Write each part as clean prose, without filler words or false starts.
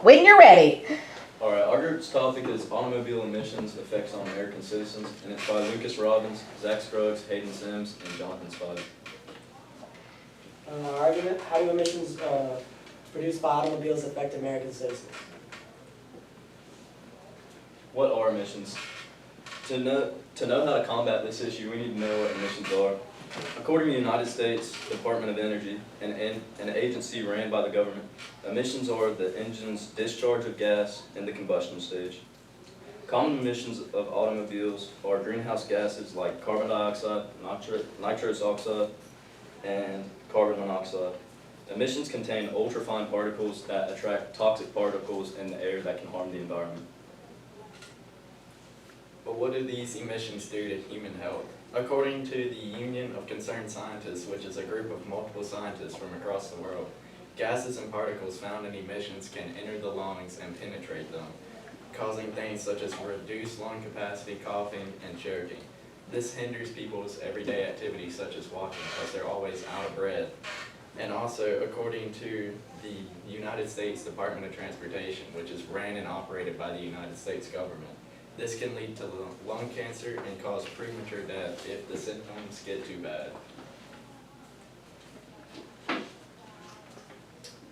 When you're ready. All right, our group's topic is automobile emissions effects on American citizens, and it's by Lucas Robbins, Zach Scruggs, Hayden Sims, and Jonathan Spivey. Argument: how do emissions produced by automobiles affect American citizens? What are emissions? To know how to combat this issue, we need to know what emissions are. According to the United States Department of Energy, an agency ran by the government, emissions are the engine's discharge of gas in the combustion stage. Common emissions of automobiles are greenhouse gases like carbon dioxide, nitrous oxide, and carbon monoxide. Emissions contain ultrafine particles that attract toxic particles in the air that can harm the environment. But what do these emissions do to human health? According to the Union of Concerned Scientists, which is a group of multiple scientists from across the world, gases and particles found in emissions can enter the lungs and penetrate them, causing things such as reduced lung capacity, coughing, and choking. This hinders people's everyday activities such as walking because they're always out of breath. And also, according to the United States Department of Transportation, which is ran and operated by the United States government, this can lead to lung cancer and cause premature death if the symptoms get too bad.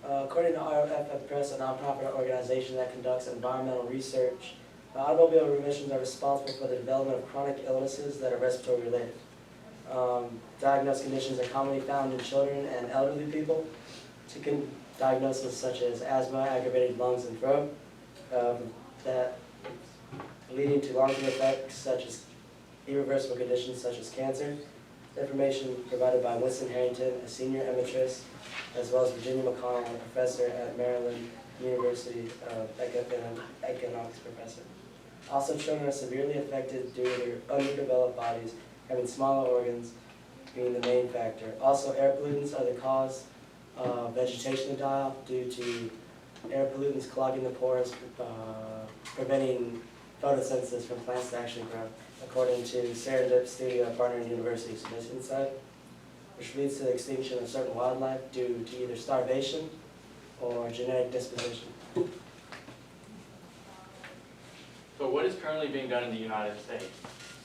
According to RFF Press, a nonprofit organization that conducts environmental research, automobile emissions are responsible for the development of chronic illnesses that are respiratory related. Diagnosed conditions are commonly found in children and elderly people. Diagnoses such as asthma, aggravated lungs and throat, that leading to long-term effects such as irreversible conditions such as cancer. Information provided by Winston Harrington, a senior emeritus, as well as Virginia McConnell, a professor at Maryland University economics professor. Also, children are severely affected due to their underdeveloped bodies, having smaller organs being the main factor. Also, air pollutants are the cause of vegetation to die off due to air pollutants clogging the pores, preventing photosynthesis from plants to actually grow, according to Serendip a partner in universities in this insight, which leads to the extinction of certain wildlife due to either starvation or genetic disposition. So what is currently being done in the United States?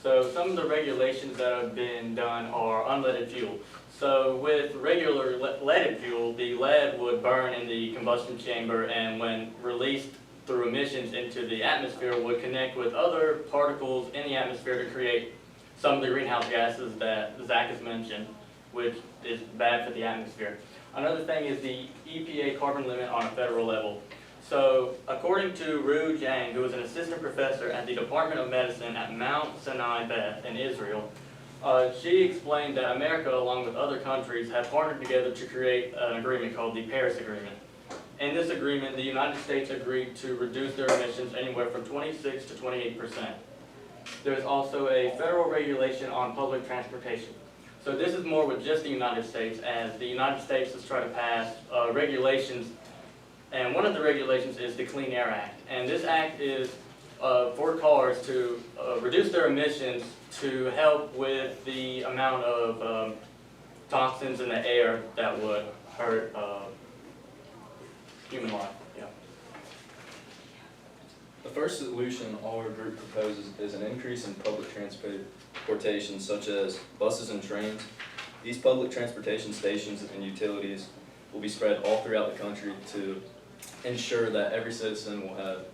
So some of the regulations that have been done are unleaded fuel. So with regular leaded fuel, the lead would burn in the combustion chamber, and when released through emissions into the atmosphere would connect with other particles in the atmosphere to create some of the greenhouse gases that Zach has mentioned, which is bad for the atmosphere. Another thing is the EPA carbon limit on a federal level. So according to Ru Jang, who is an assistant professor at the Department of Medicine at Mount Sinai Beth in Israel, she explained that America, along with other countries, have partnered together to create an agreement called the Paris Agreement. In this agreement, the United States agreed to reduce their emissions anywhere from 26 to 28%. There is also a federal regulation on public transportation. So this is more with just the United States, as the United States has tried to pass regulations, and one of the regulations is the Clean Air Act. And this act is for cars to reduce their emissions to help with the amount of toxins in the air that would hurt human life. Yeah. The first solution our group proposes is an increase in public transportation, such as buses and trains. These public transportation stations and utilities will be spread all throughout the country to ensure that every citizen will have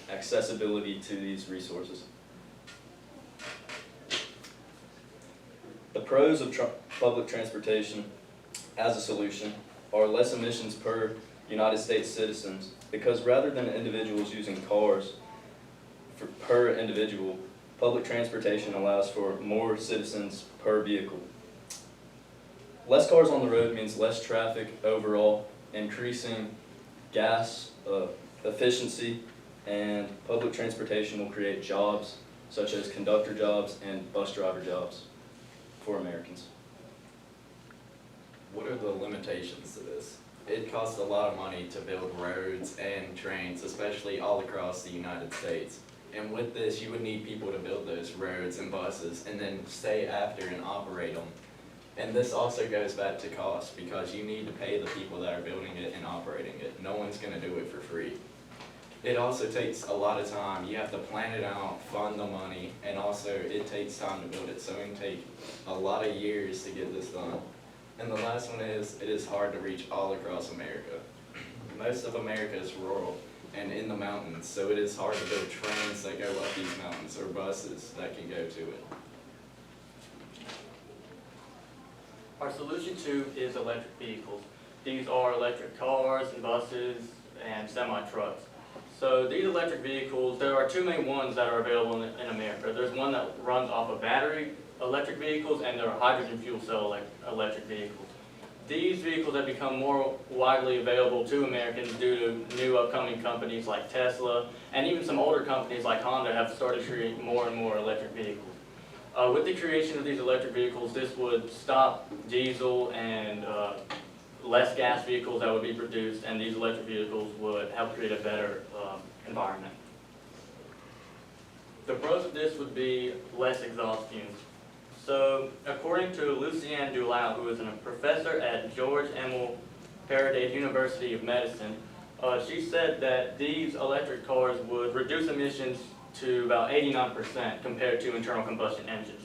accessibility to these resources. The pros of public transportation as a solution are less emissions per United States citizens, because rather than individuals using cars per individual, public transportation allows for more citizens per vehicle. Less cars on the road means less traffic overall, increasing gas efficiency, and public transportation will create jobs such as conductor jobs and bus driver jobs for Americans. What are the limitations to this? It costs a lot of money to build roads and trains, especially all across the United States. And with this, you would need people to build those roads and buses and then stay after and operate them. And this also goes back to cost, because you need to pay the people that are building it and operating it. No one's gonna do it for free. It also takes a lot of time. You have to plan it out, fund the money, and also it takes time to build it. So it can take a lot of years to get this done. And the last one is, it is hard to reach all across America. Most of America is rural and in the mountains, so it is hard to build trains that go up these mountains or buses that can go to it. Our solution to is electric vehicles. These are electric cars and buses and semi-trucks. So these electric vehicles, there are two main ones that are available in America. There's one that runs off of battery electric vehicles, and there are hydrogen fuel cell electric vehicles. These vehicles have become more widely available to Americans due to new upcoming companies like Tesla, and even some older companies like Honda have started to create more and more electric vehicles. With the creation of these electric vehicles, this would stop diesel and less gas vehicles that would be produced, and these electric vehicles would help create a better environment. The pros of this would be less exhaust fumes. So, according to Lucienne Dulau, who is a professor at George Emil Faraday University of Medicine, she said that these electric cars would reduce emissions to about 89% compared to internal combustion engines.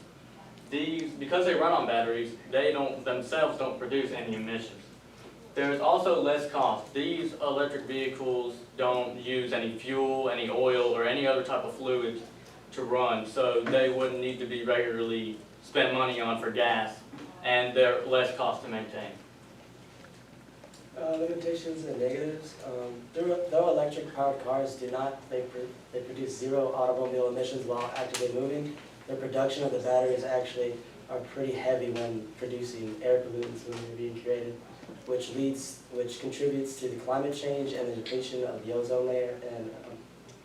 Because they run on batteries, they themselves don't produce any emissions. There's also less cost. These electric vehicles don't use any fuel, any oil, or any other type of fluid to run, so they wouldn't need to be regularly spent money on for gas, and they're less cost to maintain. Limitations and negatives. Though electric powered cars do not, they produce zero automobile emissions while actively moving, the production of the batteries actually are pretty heavy when producing air pollutants when they're being created, which contributes to the climate change and the depletion of the ozone layer, and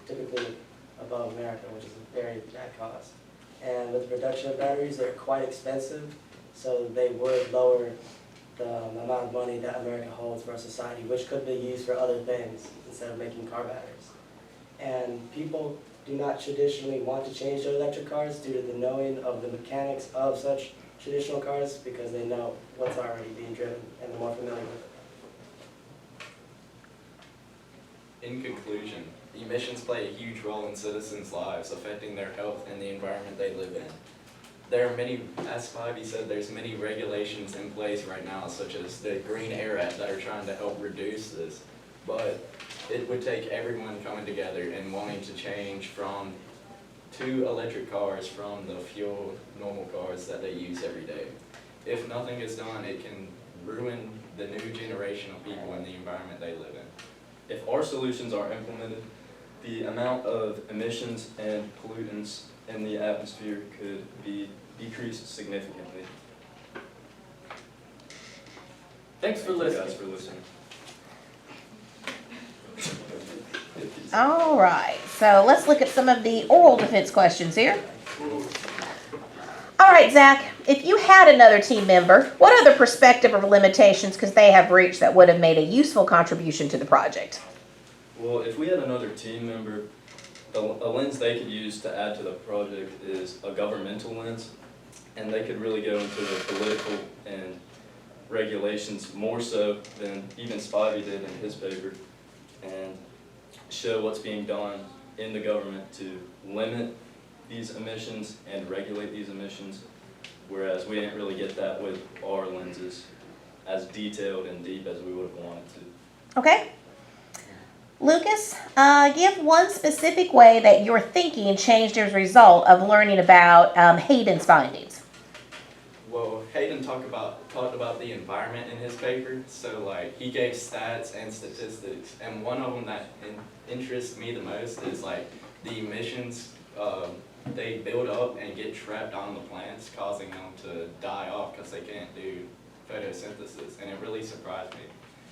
typically above America, which is a very bad cause. And with the production of batteries, they're quite expensive, so they would lower the amount of money that America holds for our society, which could be used for other things instead of making car batteries. And people do not traditionally want to change their electric cars due to the knowing of the mechanics of such traditional cars, because they know what's already being driven and they're more familiar with it. In conclusion, emissions play a huge role in citizens' lives, affecting their health and the environment they live in. There are many, as Spivey said, there's many regulations in place right now, such as the Green Air Act, that are trying to help reduce this. But it would take everyone coming together and wanting to change to electric cars from the fuel normal cars that they use every day. If nothing is done, it can ruin the new generation of people and the environment they live in. If our solutions are implemented, the amount of emissions and pollutants in the atmosphere could be decreased significantly. Thanks for Thank you listening. guys for listening. All right, so let's look at some of the oral defense questions here. All right, Zach, if you had another team member, what other perspective or limitations could they have reached that would have made a useful contribution to the project? Well, if we had another team member, a lens they could use to add to the project is a governmental lens, and they could really go into the political and regulations more so than even Spivey did in his paper, and show what's being done in the government to limit these emissions and regulate these emissions, whereas we didn't really get that with our lenses as detailed and deep as we would have wanted to. Okay. Lucas, give one specific way that your thinking changed as a result of learning about Hayden's findings. Well, Hayden talked about the environment in his paper, so like he gave stats and statistics, and one of them that interests me the most is like the emissions they build up and get trapped on the plants, causing them to die off because they can't do photosynthesis, and it really surprised me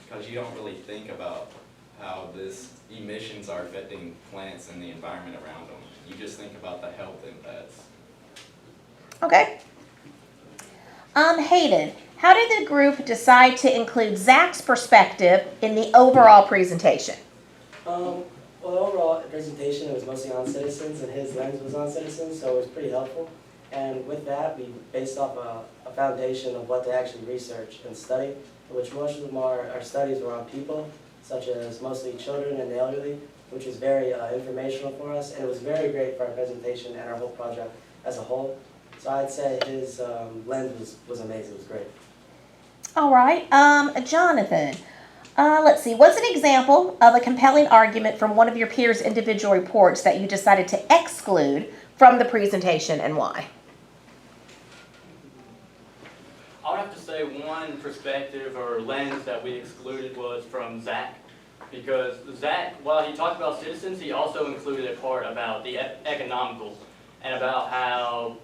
because you don't really think about how this emissions are affecting plants and the environment around them. You just think about the health impacts. Okay. Hayden, how did the group decide to include Zach's perspective in the overall presentation? Well, the overall presentation, it was mostly on citizens, and his lens was on citizens, so it was pretty helpful. And with that, we based off a foundation of what to actually research and study, which most of them our studies were on people, such as mostly children and the elderly, which was very informational for us, and it was very great for our presentation and our whole project as a whole. So I'd say his lens was amazing, it was great. All right, Jonathan, let's see, what's an example of a compelling argument from one of your peers' individual reports that you decided to exclude from the presentation and why? I would have to say one perspective or lens that we excluded was from Zach. Because Zach, while he talked about citizens, he also included a part about the economical and about how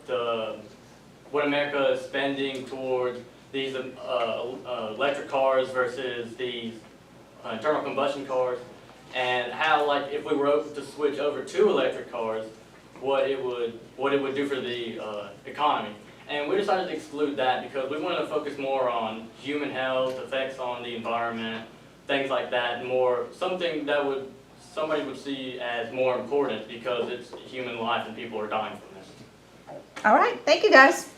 what America is spending towards these electric cars versus these internal combustion cars, and how, like, if we were to switch over to electric cars, what it would do for the economy. And we decided to exclude that because we wanted to focus more on human health, effects on the environment, things like that, and more something that somebody would see as more important because it's human life and people are dying from this. All right, thank you guys.